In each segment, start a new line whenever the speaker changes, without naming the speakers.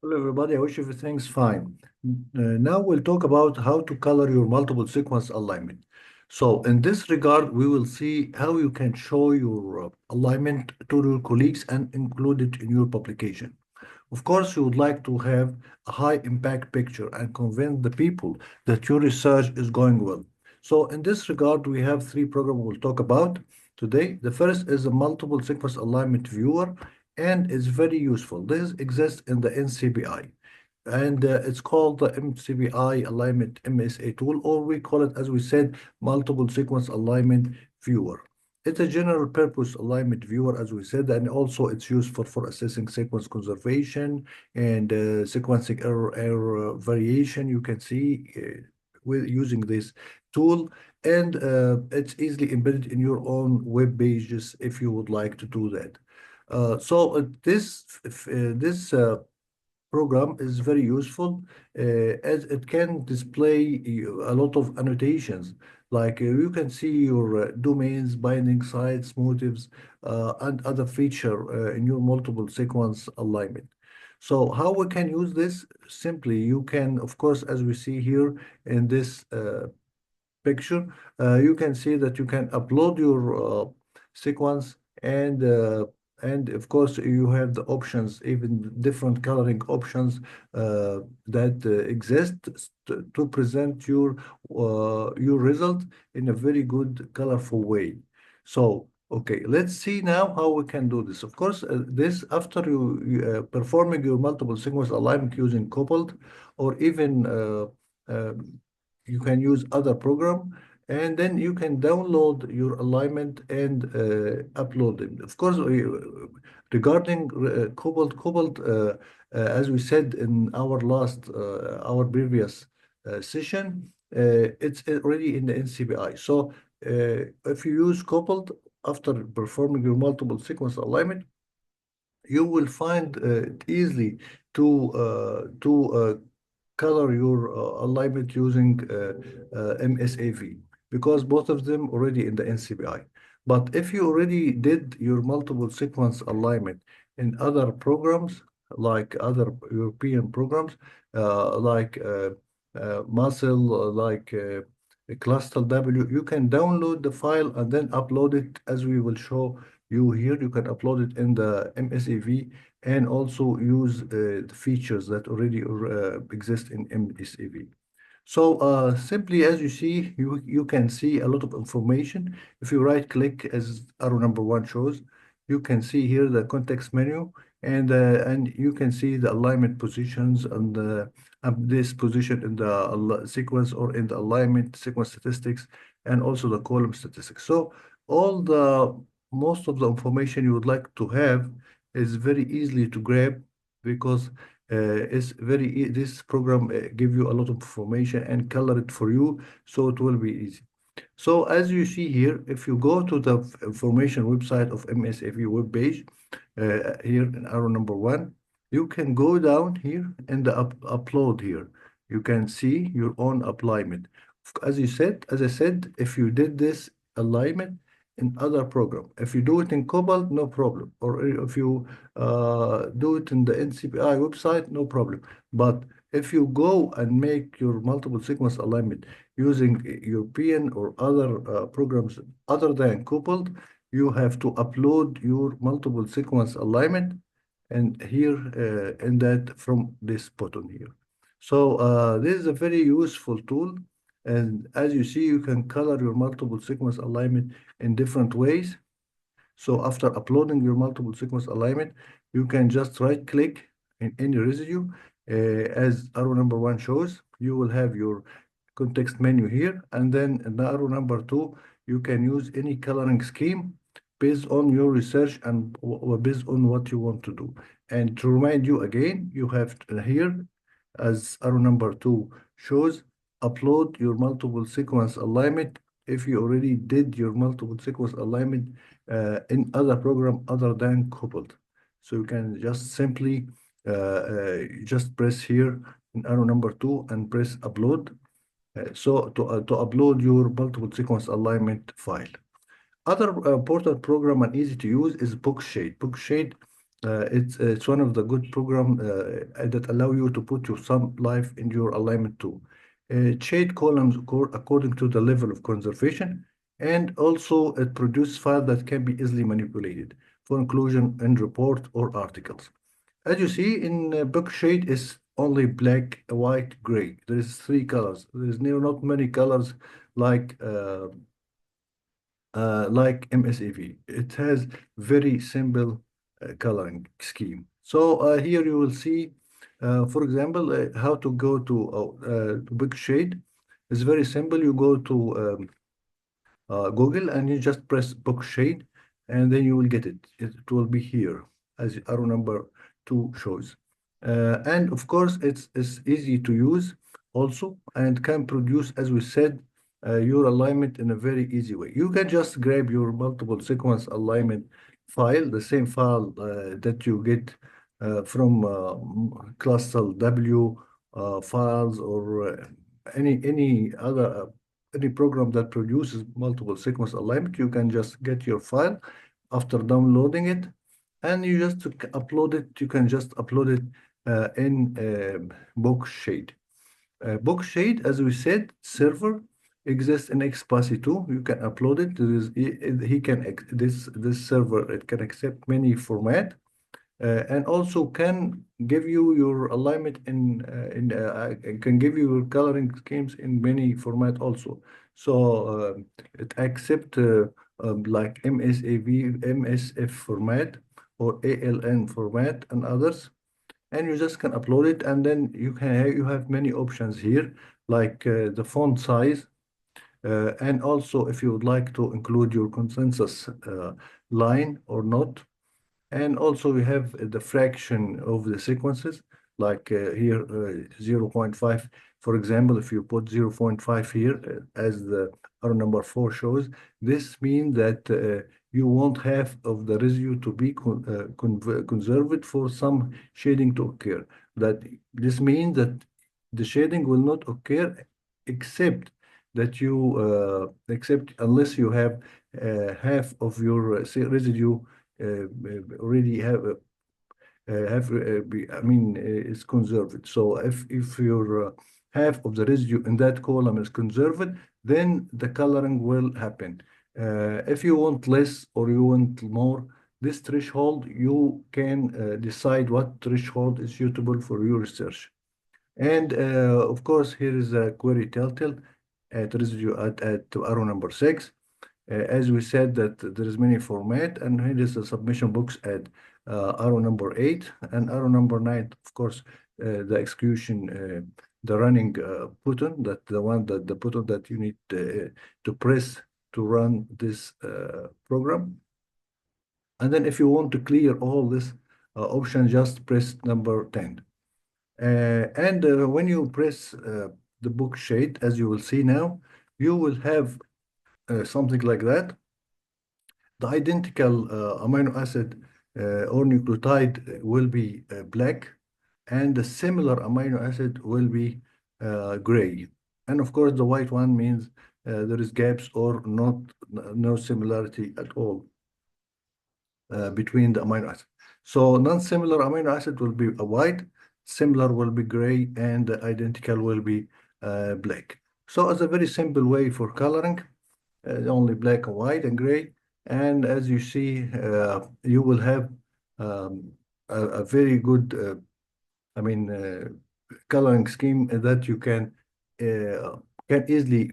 Hello, everybody. I wish everything's fine. Now we'll talk about how to color your multiple sequence alignment. So in this regard, we will see how you can show your alignment to your colleagues and include it in your publication. Of course, you would like to have a high impact picture and convince the people that your research is going well. So in this regard, we have three programs we'll talk about today. The first is a multiple sequence alignment viewer, and it's very useful. This exists in the NCBI, and it's called the MCBI Alignment MSA tool, or we call it, as we said, multiple sequence alignment viewer. It's a general purpose alignment viewer, as we said, and also it's useful for assessing sequence conservation and sequencing error variation. You can see with using this tool, and it's easily embedded in your own web pages if you would like to do that. This program is very useful as it can display a lot of annotations. Like you can see your domains, binding sites, motifs, and other feature in your multiple sequence alignment. So how we can use this? Simply, you can, of course, as we see here in this picture, you can see that you can upload your sequence, and of course you have the options, even different coloring options that exist to present your result in a very good colorful way. So okay, let's see now how we can do this. Of course, this after performing your multiple sequence alignment using coupled, or even you can use other program, and then you can download your alignment and upload it. Of course, regarding coupled, as we said in our previous session, it's already in the NCBI. So if you use coupled after performing your multiple sequence alignment, you will find it easily to color your alignment using MSAV, because both of them already in the NCBI. But if you already did your multiple sequence alignment in other programs, like other European programs, like Muscle, like Cluster W, you can download the file and then upload it, as we will show you here. You can upload it in the MSAV and also use the features that already exist in MSAV. So simply, as you see, you can see a lot of information. If you right click, as arrow number 1 shows, you can see here the context menu, and you can see the alignment positions and this position in the sequence or in the alignment sequence statistics, and also the column statistics. So all the most of the information you would like to have is very easily to grab, because this program give you a lot of information and color it for you, so it will be easy. So as you see here, if you go to the information website of MSAV web page, here in arrow number 1, you can go down here in the upload here. You can see your own alignment. As I said, if you did this alignment in other program, if you do it in Cobalt, no problem. Or if you do it in the NCBI website, no problem. But if you go and make your multiple sequence alignment using European or other programs other than coupled, you have to upload your multiple sequence alignment, and here in that from this button here. So this is a very useful tool, and as you see, you can color your multiple sequence alignment in different ways. So after uploading your multiple sequence alignment, you can just right click in any residue, as arrow number 1 shows. You will have your context menu here, and then in the arrow number 2, you can use any coloring scheme based on your research and based on what you want to do. And to remind you again, you have here, as arrow number 2 shows, upload your multiple sequence alignment if you already did your multiple sequence alignment in other program other than coupled. So you can just simply just press here in arrow number 2 and press upload. So to upload your multiple sequence alignment file. Other important program and easy to use is Bookshade. Bookshade It's one of the good program that allow you to put your some life in your alignment too. Shade columns according to the level of conservation, and also it produces files that can be easily manipulated for inclusion in report or articles. As you see in book shade is only black, white, gray. There is three colors. There is not many colors like like MSAV. It has very simple coloring scheme. So here you will see, for example, how to go to big shade. It's very simple. You go to Google and you just press book shade, and then you will get it. It will be here as arrow number 2 shows. And of course, it's easy to use also and can produce, as we said, your alignment in a very easy way. You can just grab your multiple sequence alignment file, the same file that you get from cluster W files or any other any program that produces multiple sequence alignment. You can just get your file after downloading it, and you just upload it. You can just upload it in book shade. Book shade, as we said, server exists in Xpasi too. You can upload it. There is he can this server, it can accept many format, and also can give you your alignment it can give you your coloring schemes in many format also. So it accept like MSAV, MSF format or ALN format and others, and you just can upload it, and then you have many options here like the font size, and also if you would like to include your consensus line or not. And also we have the fraction of the sequences, like here 0.5. For example, if you put 0.5 here, as the arrow number 4 shows, this means that you want half of the residue to be conserved for some shading to occur. This means that the shading will not occur except that you except unless you have half of your residue already I mean, is conserved. So if your half of the residue in that column is conserved, then the coloring will happen. If you want less or you want more, this threshold, you can decide what threshold is suitable for your research. And of course, here is a query telltale at residue at arrow number 6. As we said that there is many format, and here is the submission box at arrow number 8 and arrow number 9. Of course, the execution, the running button, the button that you need to press to run this program. And then if you want to clear all this option, just press number 10. And when you press the book shade, as you will see now, you will have something like that. The identical amino acid or nucleotide will be black, and the similar amino acid will be gray. And of course, the white one means there is gaps or no similarity at all between the amino acid. So non-similar amino acid will be a white, similar will be gray, and the identical will be black. So it's a very simple way for coloring, only black and white and gray. And as you see, you will have a very good, I mean, coloring scheme that you can easily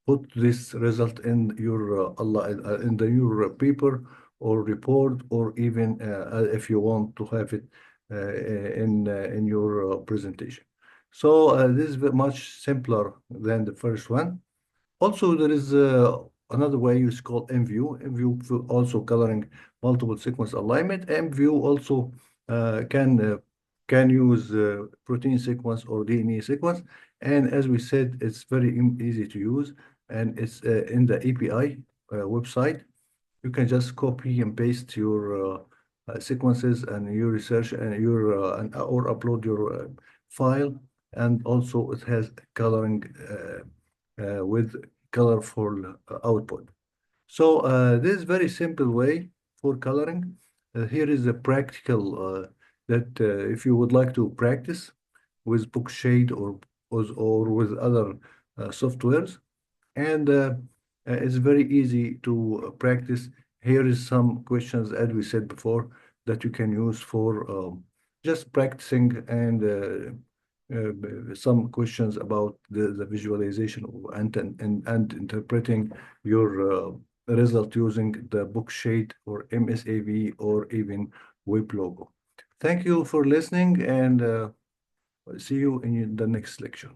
put this result in your your paper or report, or even if you want to have it in your presentation. So this is much simpler than the first one. Also, there is another way is called MView. MView also coloring multiple sequence alignment. MView also can use protein sequence or DNA sequence. And as we said, it's very easy to use, and it's in the API website. You can just copy and paste your sequences and your research and or upload your file. And also it has coloring with colorful output. So this is very simple way for coloring. Here is a practical that if you would like to practice with Bookshade or with other softwares, and it's very easy to practice. Here is some questions, as we said before, that you can use for just practicing, and some questions about the visualization and interpreting your result using the Bookshade or MSAV or even Web Logo. Thank you for listening, and see you in the next lecture.